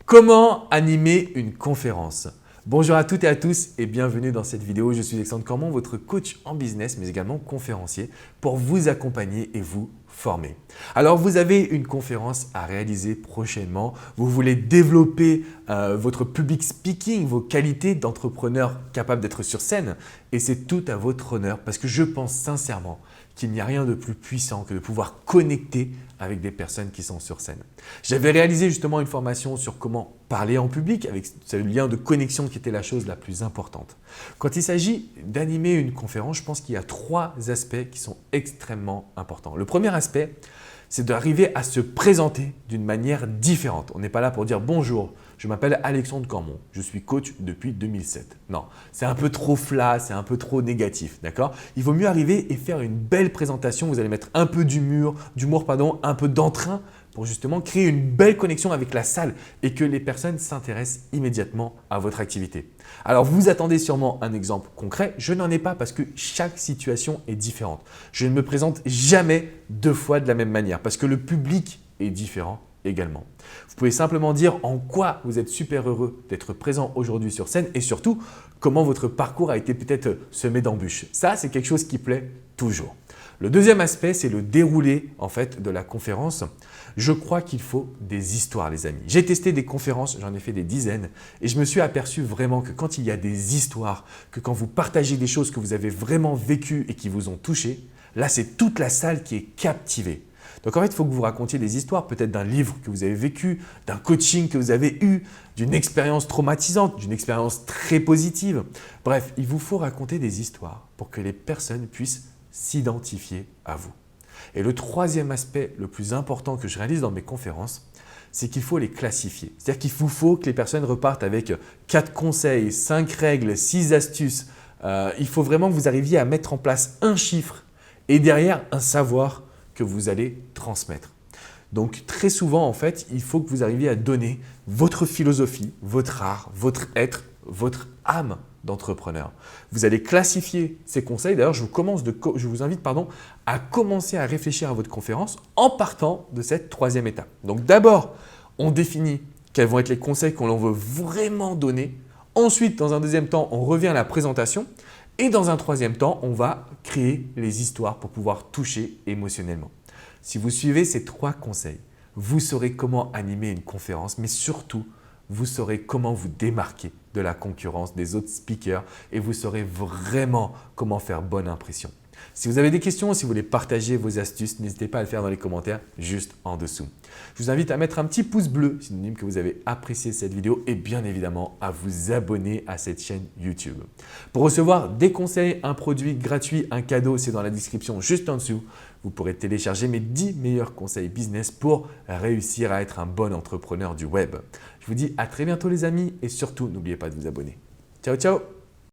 Comment animer une conférence? Bonjour à toutes et à tous et bienvenue dans cette vidéo. Je suis Alexandre Cormon, votre coach en business mais également conférencier pour vous accompagner et vous former. Alors vous avez une conférence à réaliser prochainement, vous voulez développer votre public speaking, vos qualités d'entrepreneur capable d'être sur scène et c'est tout à votre honneur parce que je pense sincèrement qu'il n'y a rien de plus puissant que de pouvoir connecter avec des personnes qui sont sur scène. J'avais réalisé justement une formation sur comment parler en public avec ce lien de connexion qui était la chose la plus importante. Quand il s'agit d'animer une conférence, je pense qu'il y a trois aspects qui sont extrêmement importants. Le premier aspect, c'est d'arriver à se présenter d'une manière différente. On n'est pas là pour dire bonjour, je m'appelle Alexandre Cormon, je suis coach depuis 2007. Non, c'est un peu trop flat, c'est un peu trop négatif, d'accord? Il vaut mieux arriver et faire une belle présentation. Vous allez mettre un peu d'humour, un peu d'entrain pour justement créer une belle connexion avec la salle et que les personnes s'intéressent immédiatement à votre activité. Alors vous attendez sûrement un exemple concret, je n'en ai pas parce que chaque situation est différente. Je ne me présente jamais deux fois de la même manière parce que le public est différent également. Vous pouvez simplement dire en quoi vous êtes super heureux d'être présent aujourd'hui sur scène et surtout comment votre parcours a été peut-être semé d'embûches. Ça, c'est quelque chose qui plaît toujours. Le deuxième aspect, c'est le déroulé en fait de la conférence. Je crois qu'il faut des histoires, les amis. J'ai testé des conférences, j'en ai fait des dizaines et je me suis aperçu vraiment que quand il y a des histoires, que quand vous partagez des choses que vous avez vraiment vécues et qui vous ont touché, là, c'est toute la salle qui est captivée. Donc en fait, il faut que vous racontiez des histoires, peut-être d'un livre que vous avez vécu, d'un coaching que vous avez eu, d'une expérience traumatisante, d'une expérience très positive. Bref, il vous faut raconter des histoires pour que les personnes puissent s'identifier à vous. Et le troisième aspect le plus important que je réalise dans mes conférences, c'est qu'il faut les classifier. C'est-à-dire qu'il vous faut que les personnes repartent avec 4 conseils, 5 règles, 6 astuces. Il faut vraiment que vous arriviez à mettre en place un chiffre et derrière un savoir que vous allez transmettre. Donc très souvent, en fait, il faut que vous arriviez à donner votre philosophie, votre art, votre être, votre âme d'entrepreneur. Vous allez classifier ces conseils. D'ailleurs, je vous invite à commencer à réfléchir à votre conférence en partant de cette troisième étape. Donc d'abord, on définit quels vont être les conseils qu'on veut vraiment donner. Ensuite, dans un deuxième temps, on revient à la présentation. Et dans un troisième temps, on va créer les histoires pour pouvoir toucher émotionnellement. Si vous suivez ces 3 conseils, vous saurez comment animer une conférence, mais surtout, vous saurez comment vous démarquer de la concurrence des autres speakers et vous saurez vraiment comment faire bonne impression. Si vous avez des questions, si vous voulez partager vos astuces, n'hésitez pas à le faire dans les commentaires juste en dessous. Je vous invite à mettre un petit pouce bleu, synonyme que vous avez apprécié cette vidéo et bien évidemment à vous abonner à cette chaîne YouTube. Pour recevoir des conseils, un produit gratuit, un cadeau, c'est dans la description juste en dessous. Vous pourrez télécharger mes 10 meilleurs conseils business pour réussir à être un bon entrepreneur du web. Je vous dis à très bientôt les amis et surtout n'oubliez pas de vous abonner. Ciao ciao!